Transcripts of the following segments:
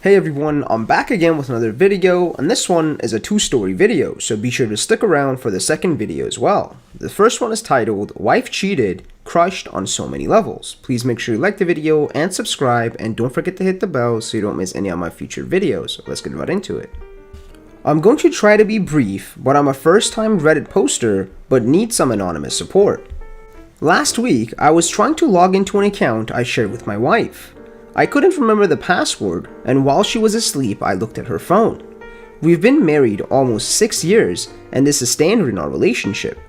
Hey everyone, I'm back again with another video, and this one is a two-story video, so be sure to stick around for the second video as well. The first one is titled, Wife Cheated, Crushed on So Many Levels. Please make sure you like the video and subscribe, and don't forget to hit the bell so you don't miss any of my future videos. So let's get right into it. I'm going to try to be brief, but I'm a first-time Reddit poster, but need some anonymous support. Last week, I was trying to log into an account I shared with my wife. I couldn't remember the password, and while she was asleep, I looked at her phone. We've been married almost 6 years, and this is standard in our relationship.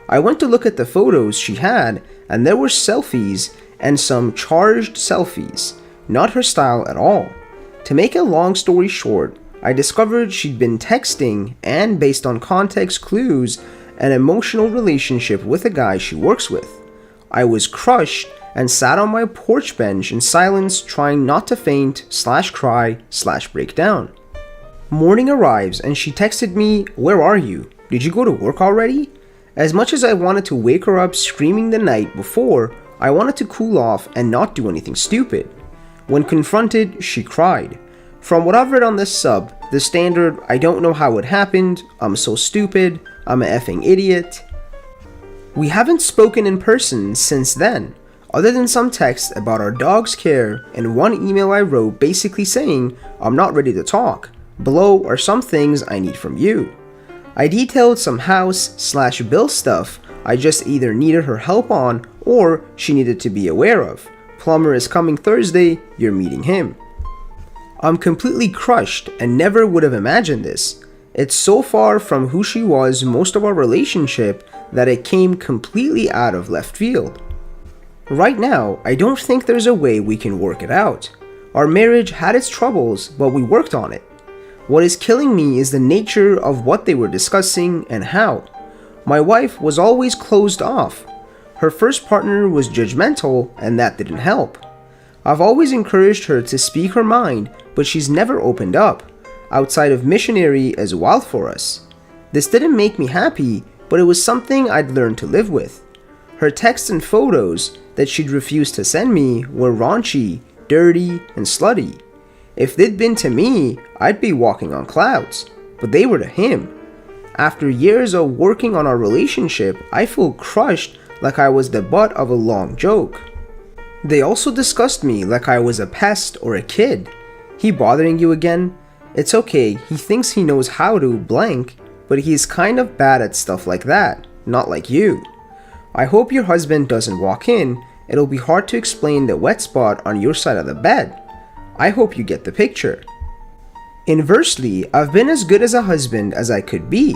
I went to look at the photos she had, and there were selfies and some charged selfies, not her style at all. To make a long story short, I discovered she'd been texting and, based on context clues, an emotional relationship with a guy she works with. I was crushed and sat on my porch bench in silence, trying not to faint/cry/break down. Morning arrives and she texted me, "Where are you? Did you go to work already?" As much as I wanted to wake her up screaming the night before, I wanted to cool off and not do anything stupid. When confronted, she cried. From what I've read on this sub, the standard, "I don't know how it happened, I'm so stupid, I'm an effing idiot." We haven't spoken in person since then, other than some text about our dog's care and one email I wrote basically saying, "I'm not ready to talk. Below are some things I need from you." I detailed some house/bill stuff I just either needed her help on or she needed to be aware of. Plumber is coming Thursday, you're meeting him. I'm completely crushed and never would have imagined this. It's so far from who she was most of our relationship that it came completely out of left field. Right now, I don't think there's a way we can work it out. Our marriage had its troubles, but we worked on it. What is killing me is the nature of what they were discussing and how. My wife was always closed off. Her first partner was judgmental, and that didn't help. I've always encouraged her to speak her mind, but she's never opened up, outside of missionary as well for us. This didn't make me happy, but it was something I'd learned to live with. Her texts and photos that she'd refused to send me were raunchy, dirty, and slutty. If they'd been to me, I'd be walking on clouds, but they were to him. After years of working on our relationship, I feel crushed like I was the butt of a long joke. They also discussed me like I was a pest or a kid. "He bothering you again? It's okay, he thinks he knows how to blank, but he's kind of bad at stuff like that, not like you. I hope your husband doesn't walk in, it'll be hard to explain the wet spot on your side of the bed. I hope you get the picture." Inversely, I've been as good as a husband as I could be.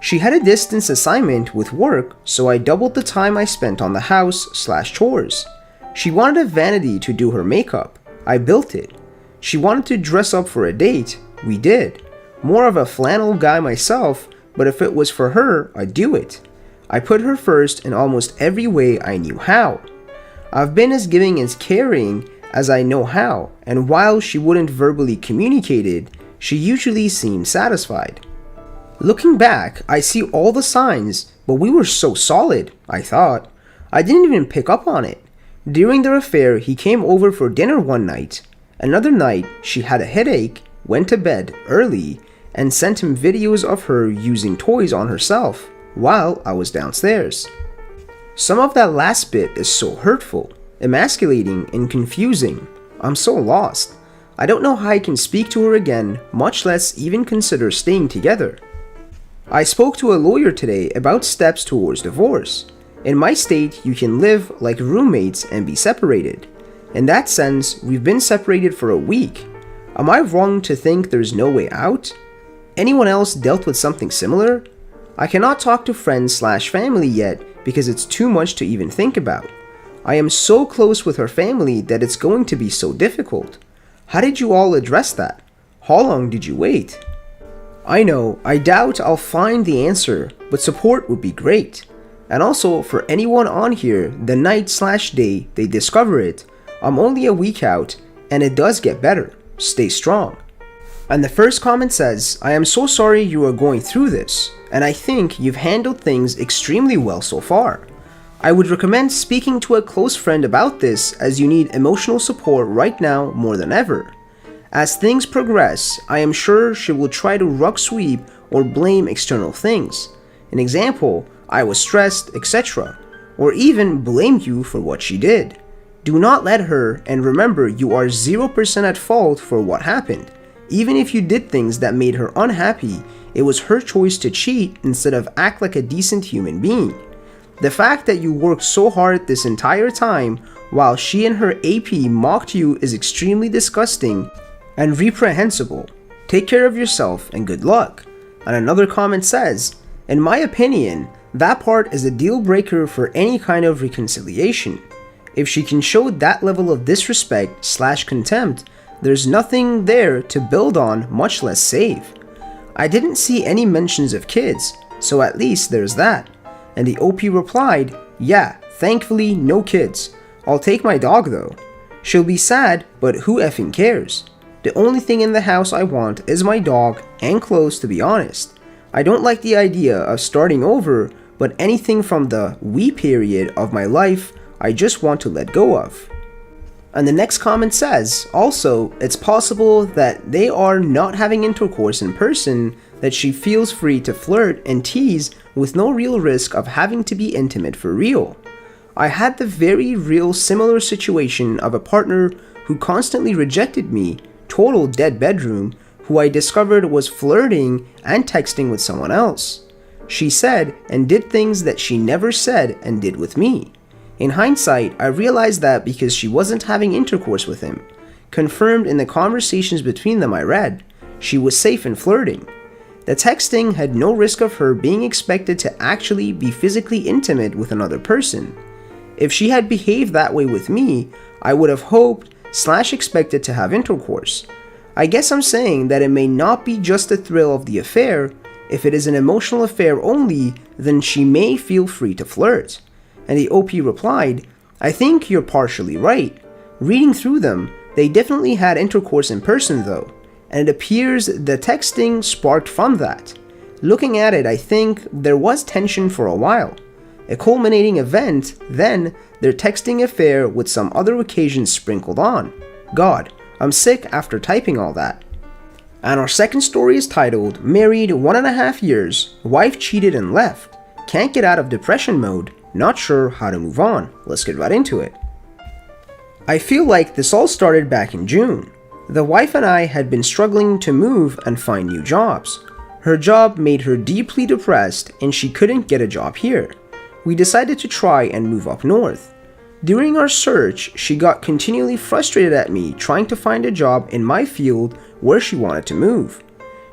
She had a distance assignment with work, so I doubled the time I spent on the house/chores. She wanted a vanity to do her makeup. I built it. She wanted to dress up for a date. We did. More of a flannel guy myself, but if it was for her, I'd do it. I put her first in almost every way I knew how. I've been as giving and caring as I know how, and while she wouldn't verbally communicate it, she usually seemed satisfied. Looking back, I see all the signs, but we were so solid, I thought. I didn't even pick up on it. During their affair, he came over for dinner one night. Another night, she had a headache, went to bed early, and sent him videos of her using toys on herself while I was downstairs. Some of that last bit is so hurtful, emasculating, and confusing. I'm so lost. I don't know how I can speak to her again, much less even consider staying together. I spoke to a lawyer today about steps towards divorce. In my state, you can live like roommates and be separated. In that sense, we've been separated for a week. Am I wrong to think there's no way out? Anyone else dealt with something similar? I cannot talk to friends/family yet because it's too much to even think about. I am so close with her family that it's going to be so difficult. How did you all address that? How long did you wait? I know, I doubt I'll find the answer, but support would be great. And also, for anyone on here, the night/day they discover it, I'm only a week out, and it does get better. Stay strong. And the first comment says, "I am so sorry you are going through this, and I think you've handled things extremely well so far. I would recommend speaking to a close friend about this as you need emotional support right now more than ever. As things progress, I am sure she will try to rug sweep or blame external things. An example, I was stressed, etc. Or even blame you for what she did. Do not let her, and remember you are 0% at fault for what happened. Even if you did things that made her unhappy, it was her choice to cheat instead of act like a decent human being. The fact that you worked so hard this entire time while she and her AP mocked you is extremely disgusting and reprehensible. Take care of yourself and good luck. And another comment says, in my opinion, that part is a deal breaker for any kind of reconciliation. If she can show that level of disrespect/contempt, there's nothing there to build on, much less save. I didn't see any mentions of kids, so at least there's that. And the OP replied, yeah, thankfully no kids. I'll take my dog though. She'll be sad, but who effing cares? The only thing in the house I want is my dog and clothes, to be honest. I don't like the idea of starting over, but anything from the we period of my life I just want to let go of. And the next comment says, also, it's possible that they are not having intercourse in person, that she feels free to flirt and tease with no real risk of having to be intimate for real. I had the very real similar situation of a partner who constantly rejected me, total dead bedroom, who I discovered was flirting and texting with someone else. She said and did things that she never said and did with me. In hindsight, I realized that because she wasn't having intercourse with him, confirmed in the conversations between them I read, she was safe in flirting. The texting had no risk of her being expected to actually be physically intimate with another person. If she had behaved that way with me, I would have hoped/expected to have intercourse. I guess I'm saying that it may not be just the thrill of the affair. If it is an emotional affair only, then she may feel free to flirt. And the OP replied, I think you're partially right. Reading through them, they definitely had intercourse in person though, and it appears the texting sparked from that. Looking at it, I think there was tension for a while. A culminating event, then their texting affair with some other occasions sprinkled on. God, I'm sick after typing all that. And our second story is titled, Married 1.5 years, Wife Cheated and Left, Can't Get Out of Depression Mode, Not Sure How to Move On. Let's get right into it. I feel like this all started back in June. The wife and I had been struggling to move and find new jobs. Her job made her deeply depressed and she couldn't get a job here. We decided to try and move up north. During our search, she got continually frustrated at me trying to find a job in my field where she wanted to move.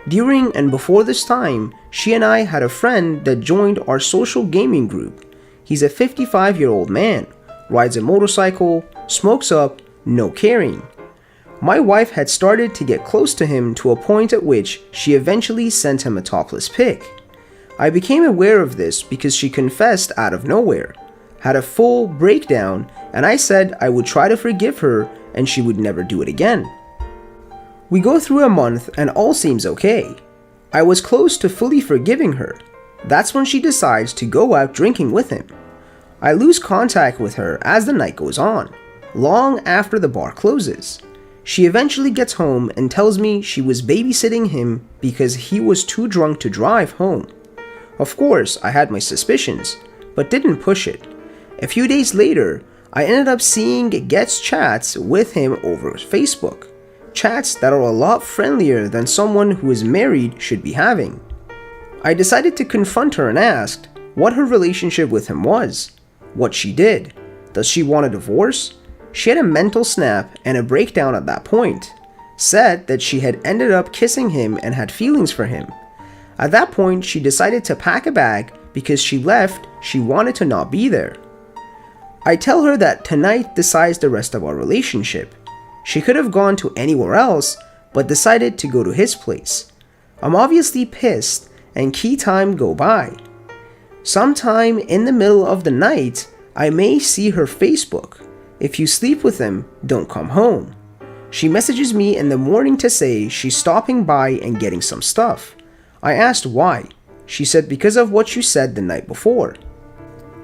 During and before this time, she and I had a friend that joined our social gaming group. He's a 55-year-old man, rides a motorcycle, smokes up, no caring. My wife had started to get close to him to a point at which she eventually sent him a topless pic. I became aware of this because she confessed out of nowhere, had a full breakdown, and I said I would try to forgive her and she would never do it again. We go through a month and all seems okay. I was close to fully forgiving her. That's when she decides to go out drinking with him. I lose contact with her as the night goes on, long after the bar closes. She eventually gets home and tells me she was babysitting him because he was too drunk to drive home. Of course, I had my suspicions, but didn't push it. A few days later, I ended up seeing Get's chats with him over Facebook. Chats that are a lot friendlier than someone who is married should be having. I decided to confront her and asked what her relationship with him was, what she did. Does she want a divorce? She had a mental snap and a breakdown at that point. Said that she had ended up kissing him and had feelings for him. At that point, she decided to pack a bag because she left, she wanted to not be there. I tell her that tonight decides the rest of our relationship. She could have gone to anywhere else, but decided to go to his place. I'm obviously pissed and key time go by. Sometime in the middle of the night, I may see her Facebook. If you sleep with him, don't come home. She messages me in the morning to say she's stopping by and getting some stuff. I asked why. She said because of what you said the night before.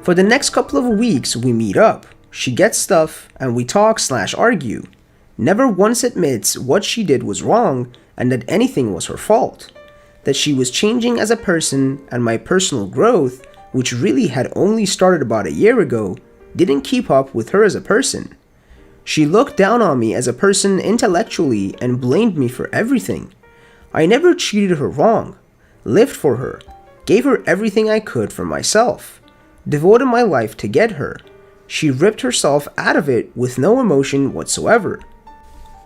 For the next couple of weeks, we meet up. She gets stuff and we talk/argue. never once admits what she did was wrong and that anything was her fault. That she was changing as a person, and my personal growth, which really had only started about a year ago, didn't keep up with her as a person. She looked down on me as a person intellectually and blamed me for everything. I never treated her wrong, lived for her, gave her everything I could for myself, devoted my life to get her. She ripped herself out of it with no emotion whatsoever.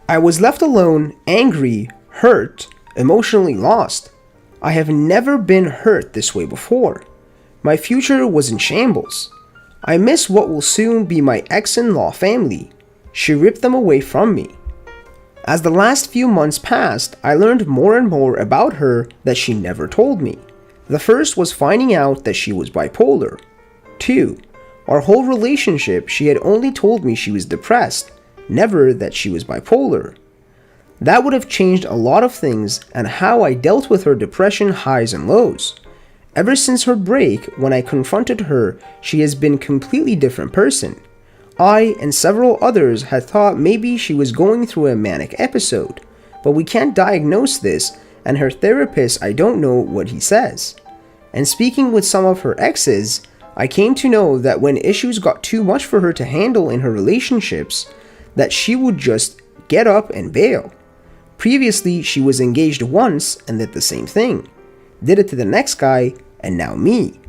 I was left alone, angry, hurt, emotionally lost. I have never been hurt this way before. My future was in shambles. I miss what will soon be my ex-in-law family. She ripped them away from me. As the last few months passed, I learned more and more about her that she never told me. The first was finding out that she was bipolar. 2. Our whole relationship, she had only told me she was depressed, never that she was bipolar. That would have changed a lot of things and how I dealt with her depression highs and lows. Ever since her break, when I confronted her, she has been a completely different person. I and several others had thought maybe she was going through a manic episode, but we can't diagnose this, and her therapist, I don't know what he says. And speaking with some of her exes, I came to know that when issues got too much for her to handle in her relationships, that she would just get up and bail. Previously, she was engaged once and did the same thing. Did it to the next guy, and now me.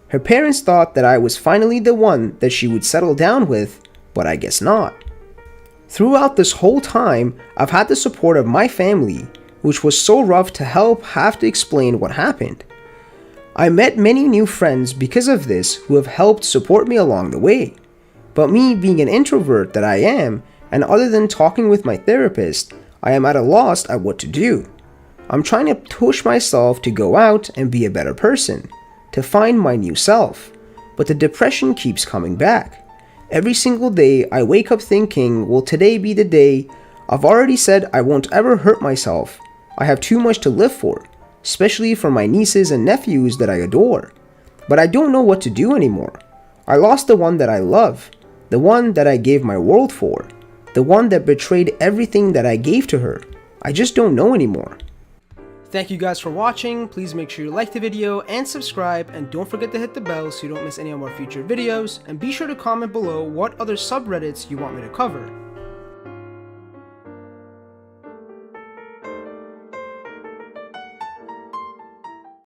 Her parents thought that I was finally the one that she would settle down with, but I guess not. Throughout this whole time, I've had the support of my family, which was so rough to have to explain what happened. I met many new friends because of this who have helped support me along the way. But me being an introvert that I am, and other than talking with my therapist, I am at a loss at what to do. I'm trying to push myself to go out and be a better person, to find my new self, but the depression keeps coming back. Every single day I wake up thinking, will today be the day? I've already said I won't ever hurt myself. I have too much to live for, especially for my nieces and nephews that I adore. But I don't know what to do anymore. I lost the one that I love, the one that I gave my world for, the one that betrayed everything that I gave to her. I just don't know anymore. Thank you guys for watching. Please make sure you like the video and subscribe, and don't forget to hit the bell so you don't miss any of our future videos, and be sure to comment below what other subreddits you want me to cover.